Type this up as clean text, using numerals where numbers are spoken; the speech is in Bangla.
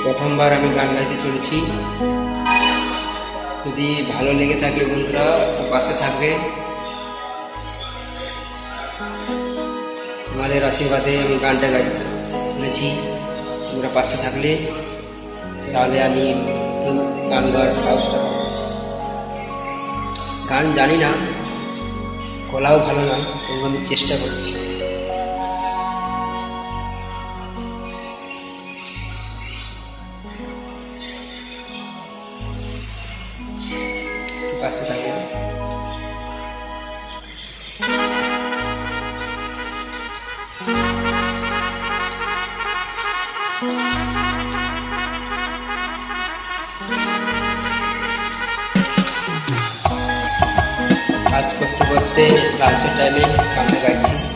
প্রথমবার আমি গান গাইতে চলেছি। যদি ভালো লেগে থাকে বন্ধুরা পাশে থাকবে, তোমাদের আশীর্বাদে আমি গানটা গাইতে চলেছি। তোমরা পাশে থাকলে তাহলে আমি গান গাওয়ার সাহসটা পাবো। গান জানি না, গলাও ভালো না, তবু আমি চেষ্টা করছি। পাশে থাকবে। কাজ করতে করতে লাঞ্চের টাইমে গান গাইছি।